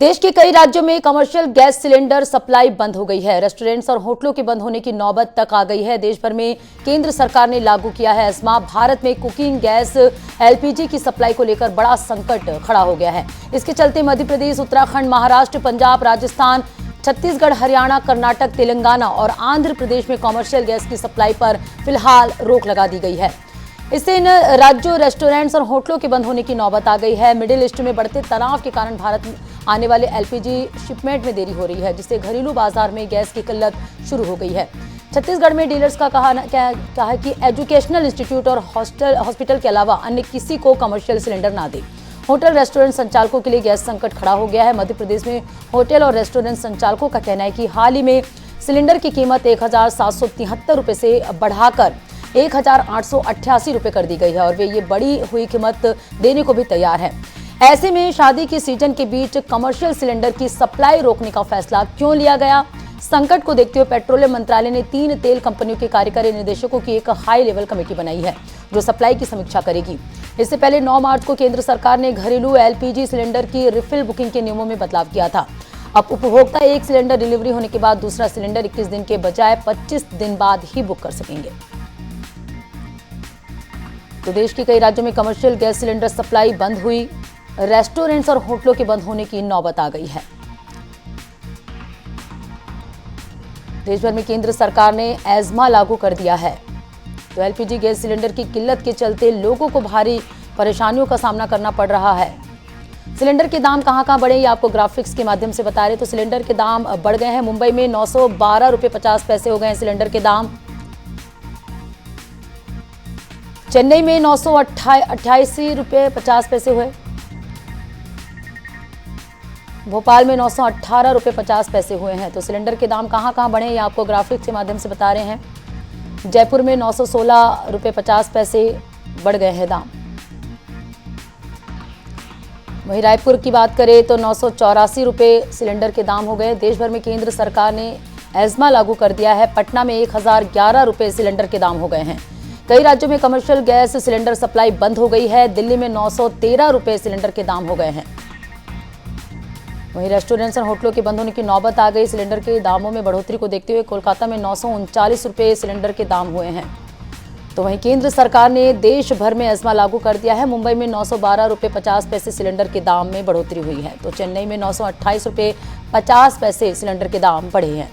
देश के कई राज्यों में कमर्शियल गैस सिलेंडर सप्लाई बंद हो गई है। रेस्टोरेंट्स और होटलों के बंद होने की नौबत तक आ गई है। देश भर में केंद्र सरकार ने लागू किया है एस्मा। भारत में कुकिंग गैस एलपीजी की सप्लाई को लेकर बड़ा संकट खड़ा हो गया है। इसके चलते मध्य प्रदेश, उत्तराखंड, महाराष्ट्र, पंजाब, राजस्थान, छत्तीसगढ़, हरियाणा, कर्नाटक, तेलंगाना और आंध्र प्रदेश में कमर्शियल गैस की सप्लाई पर फिलहाल रोक लगा दी गई है। इससे इन राज्यों, रेस्टोरेंट्स और होटलों के बंद होने की नौबत आ गई है। मिडिल ईस्ट में बढ़ते तनाव के कारण भारत में आने वाले एलपीजी शिपमेंट में देरी हो रही है, जिससे घरेलू बाजार में गैस की किल्लत शुरू हो गई है। छत्तीसगढ़ में डीलर्स का कहा है कि एजुकेशनल इंस्टीट्यूट और हॉस्पिटल के अलावा अन्य किसी को कमर्शियल सिलेंडर ना दे। होटल रेस्टोरेंट संचालकों के लिए गैस संकट खड़ा हो गया है। मध्य प्रदेश में होटल और रेस्टोरेंट संचालकों का कहना है कि हाल ही में सिलेंडर की कीमत 1,773 रुपये से बढ़ाकर 1,888 रुपये कर दी गई है और वे ये बढ़ी हुई कीमत देने को भी तैयार है। ऐसे में शादी के सीजन के बीच कमर्शियल सिलेंडर की सप्लाई रोकने का फैसला क्यों लिया गया? संकट को देखते हुए पेट्रोलियम मंत्रालय ने 3 तेल कंपनियों के कार्यकारी निदेशकों की एक हाई लेवल कमेटी बनाई है, जो सप्लाई की समीक्षा करेगी। इससे पहले 9 मार्च को केंद्र सरकार ने घरेलू एलपीजी सिलेंडर की रिफिल बुकिंग के नियमों में बदलाव किया था। अब उपभोक्ता एक सिलेंडर डिलीवरी होने के बाद दूसरा सिलेंडर 21 दिन के बजाय 25 दिन बाद ही बुक कर सकेंगे। तो देश के कई राज्यों में कमर्शियल गैस सिलेंडर सप्लाई बंद हुई। रेस्टोरेंट्स और होटलों के बंद होने की नौबत आ गई है। देश भर में केंद्र सरकार ने एस्मा लागू कर दिया है, तो एलपीजी गैस सिलेंडर की किल्लत के चलते लोगों को भारी परेशानियों का सामना करना पड़ रहा है। सिलेंडर के दाम कहां बढ़े, ये आपको ग्राफिक्स के माध्यम से बता रहे। तो सिलेंडर के दाम बढ़ गए हैं। मुंबई में 912 रुपये 50 पैसे हो गए हैं सिलेंडर के दाम। चेन्नई में 988 रुपये 50 पैसे हुए। भोपाल में 918 रुपये 50 पैसे हुए हैं। तो सिलेंडर के दाम कहां बढ़े, ये आपको ग्राफिक्स के माध्यम से बता रहे हैं। जयपुर में 916 रुपये 50 पैसे बढ़ गए हैं दाम। वहीं रायपुर की बात करें तो 984 रुपये सिलेंडर के दाम हो गए। देश भर में केंद्र सरकार ने एस्मा लागू कर दिया है। पटना में 1011 रुपये सिलेंडर के दाम हो गए हैं। कई राज्यों में कमर्शियल गैस सिलेंडर सप्लाई बंद हो गई है। दिल्ली में 913 रुपये सिलेंडर के दाम हो गए हैं। वहीं रेस्टोरेंट्स और होटलों के बंद होने की नौबत आ गई। सिलेंडर के दामों में बढ़ोतरी को देखते हुए कोलकाता में 939 रुपये सिलेंडर के दाम हुए हैं। तो वहीं केंद्र सरकार ने देश भर में एस्मा लागू कर दिया है। मुंबई में 912 रुपये 50 पैसे सिलेंडर के दाम में बढ़ोतरी हुई है। तो चेन्नई में 928 रुपये 50 पैसे सिलेंडर के दाम बढ़े हैं।